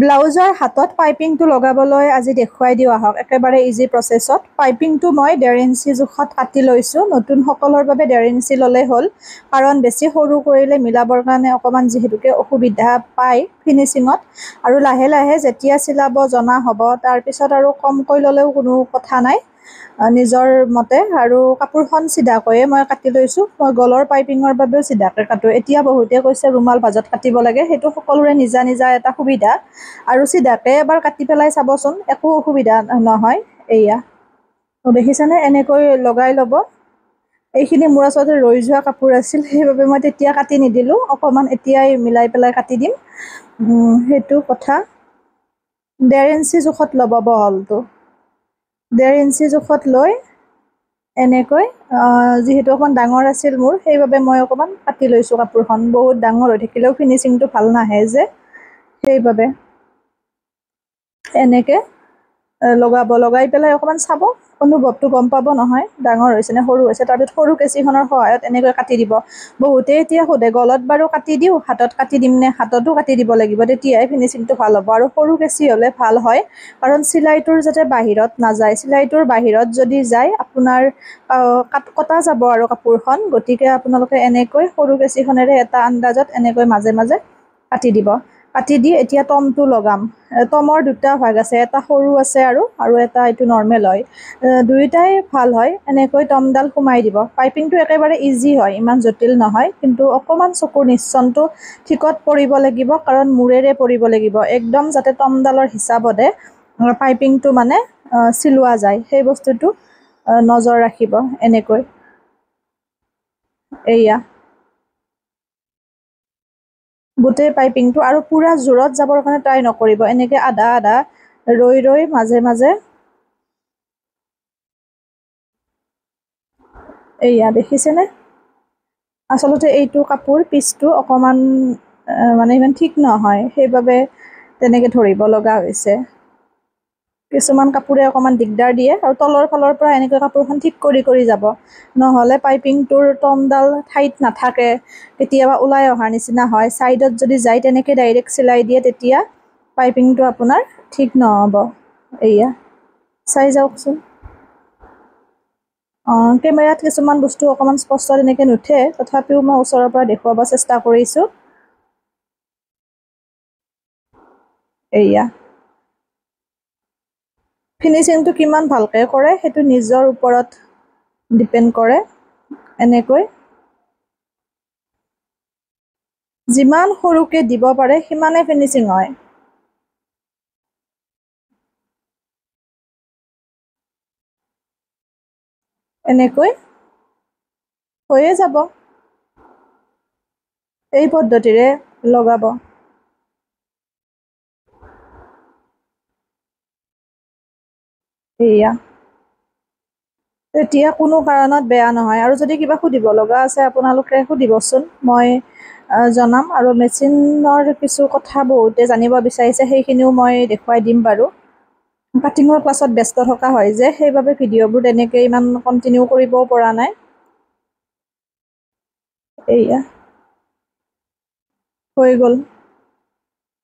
ব্লাউজৰ হাতত পাইপিংটো লগাবলৈ আজি দেখুৱাই দিওঁ আহক একেবাৰে ইজি প্ৰচেছত। পাইপিংটো মই 1.5 ইঞ্চি জোখত কাটি লৈছোঁ। নতুনসকলৰ বাবে 1.5 ইঞ্চি ল'লেই হ'ল, কাৰণ বেছি সৰু কৰিলে মিলাবৰ কাৰণে অকণমান যিহেতুকে অসুবিধা পায় ফিনিচিঙত। আৰু লাহে লাহে যেতিয়া চিলাব জনা হ'ব তাৰপিছত আৰু কমকৈ ল'লেও কোনো কথা নাই, নিজৰ মতে। আৰু কাপোৰখন চিধাকৈয়ে মই কাটি লৈছোঁ। মই গলৰ পাইপিঙৰ বাবেও চিধাকৈ কাটোঁ। এতিয়া বহুতে কৈছে ৰুমাল ভাজত কাটিব লাগে, সেইটো সকলোৰে নিজা নিজা এটা সুবিধা। আৰু চিধাকৈ এবাৰ কাটি পেলাই চাবচোন, একো অসুবিধা নহয়। এয়া দেখিছেনে, এনেকৈ লগাই ল'ব। এইখিনি মোৰ আচলতে ৰৈ যোৱা কাপোৰ আছিল, সেইবাবে মই তেতিয়া কাটি নিদিলোঁ, অকণমান এতিয়াই মিলাই পেলাই কাটি দিম। সেইটো কথা। 1.5 ইঞ্চি জোখত ল'ব বহলটো। 1.5 ইঞ্চি জোখত লৈ এনেকৈ, যিহেতু অকণমান ডাঙৰ আছিল মোৰ, সেইবাবে মই অকণমান কাটি লৈছোঁ কাপোৰখন। বহুত ডাঙৰ হৈ থাকিলেও ফিনিচিংটো ভাল নাহে যে, সেইবাবে এনেকৈ লগাব। লগাই পেলাই অকণমান চাব, অনুভৱটো গম পাব নহয় ডাঙৰ হৈছে নে সৰু হৈছে। তাৰপিছত সৰু কেঁচিখনৰ সহায়ত এনেকৈ কাটি দিব। বহুতে এতিয়া সোধে গলত বাৰু কাটি দিওঁ, হাতত কাটি দিম নে? হাততো কাটি দিব লাগিব, তেতিয়াহে ফিনিচিংটো ভাল হ'ব। আৰু সৰু কেঁচি হ'লে ভাল হয়, কাৰণ চিলাইটোৰ যাতে বাহিৰত নাযায়। চিলাইটোৰ বাহিৰত যদি যায় আপোনাৰ কটা যাব আৰু কাপোৰখন। গতিকে আপোনালোকে এনেকৈ সৰু কেঁচিখনেৰে এটা আন্দাজত এনেকৈ মাজে মাজে কাটি দিব। কাটি দি এতিয়া টমটো লগাম। টমৰ দুটা ভাগ আছে, এটা সৰু আছে আৰু এটা এইটো নৰ্মেল হয়। দুয়োটাই ভাল হয়। এনেকৈ টমডাল সোমাই দিব। পাইপিংটো একেবাৰে ইজি হয়, ইমান জটিল নহয়, কিন্তু অকণমান চকুৰ নিশ্চনটো ঠিকত পৰিব লাগিব, কাৰণ মূৰেৰে পৰিব লাগিব। একদম যাতে টমডালৰ হিচাপতে পাইপিংটো মানে চিলোৱা যায়, সেই বস্তুটো নজৰ ৰাখিব। এনেকৈ এয়া গোটেই পাইপিংটো, আৰু পূৰা জোৰত যাবৰ কাৰণে ট্ৰাই নকৰিব। এনেকৈ আধা আধা ৰৈ ৰৈ মাজে মাজে এয়া দেখিছেনে? আচলতে এইটো কাপোৰ পিচটো অকণমান মানে ইমান ঠিক নহয়, সেইবাবে তেনেকৈ ধৰিব লগা হৈছে। কিছুমান কাপোৰে অকণমান দিগদাৰ দিয়ে, আৰু তলৰ ফালৰ পৰা এনেকৈ কাপোৰখন ঠিক কৰি কৰি যাব। নহ'লে পাইপিংটোৰ টমডাল ঠাইত নাথাকে, কেতিয়াবা ওলাই অহাৰ নিচিনা হয়। ছাইডত যদি যায় তেনেকৈ ডাইৰেক্ট চিলাই দিয়ে, তেতিয়া পাইপিংটো আপোনাৰ ঠিক নহ'ব। এয়া চাই যাওকচোন। কেমেৰাত কিছুমান বস্তু অকণমান স্পষ্ট তেনেকৈ নুঠে, তথাপিও মই ওচৰৰ পৰা দেখুৱাব চেষ্টা কৰিছোঁ। এয়া ফিনিচিংটো কিমান ভালকৈ কৰে সেইটো নিজৰ ওপৰত ডিপেণ্ড কৰে। এনেকৈ যিমান সৰুকৈ দিব পাৰে সিমানে ফিনিচিং হয়। এনেকৈ হৈয়ে যাব। এই পদ্ধতিৰে লগাব। এয়া তেতিয়া কোনো কাৰণত বেয়া নহয়। আৰু যদি কিবা সুধিব লগা আছে আপোনালোকে সুধিবচোন, মই জনাম। আৰু মেচিনৰ কিছু কথা বহুতে জানিব বিচাৰিছে, সেইখিনিও মই দেখুৱাই দিম বাৰু। কাটিঙৰ ক্লাছত ব্যস্ত থকা হয় যে, সেইবাবে ভিডিঅ'বোৰ তেনেকৈ ইমান কণ্টিনিউ কৰিবও পৰা নাই। এয়া হৈ গ'ল।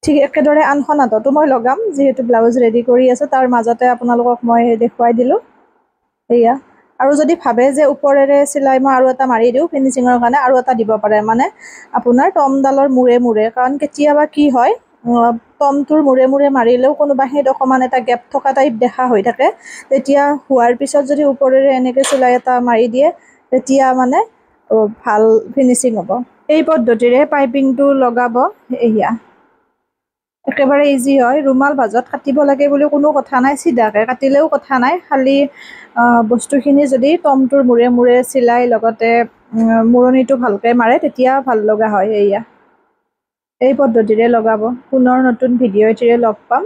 ঠিক একেদৰে আনখন হাততো মই লগাম, যিহেতু ব্লাউজ ৰেডি কৰি আছোঁ, তাৰ মাজতে আপোনালোকক মই দেখুৱাই দিলোঁ। এয়া আৰু যদি ভাবে যে ওপৰেৰে চিলাই মই আৰু এটা মাৰি দিওঁ ফিনিচিঙৰ কাৰণে, আৰু এটা দিব পাৰে, মানে আপোনাৰ টমডালৰ মূৰে মূৰে। কাৰণ কেতিয়াবা কি হয়, টমটোৰ মূৰে মূৰে মাৰিলেও কোনোবা সেই অকণমান এটা গেপ থকা টাইপ দেখা হৈ থাকে। তেতিয়া হোৱাৰ পিছত যদি ওপৰেৰে এনেকৈ চিলাই এটা মাৰি দিয়ে, তেতিয়া মানে ভাল ফিনিচিং হ'ব। এই পদ্ধতিৰে পাইপিংটো লগাব। এয়া একেবাৰে ইজি হয়। ৰুমাল ভাজত কাটিব লাগে বুলি কোনো কথা নাই, চিধাকৈ কাটিলেও কথা নাই। খালি বস্তুখিনি যদি টমটোৰ মূৰে মূৰে চিলাই লগতে মূৰণিটো ভালকৈ মাৰে, তেতিয়া ভাল লগা হয়। এয়া এই পদ্ধতিৰে লগাব। পুনৰ নতুন ভিডিঅ' এটিৰে লগ পাম।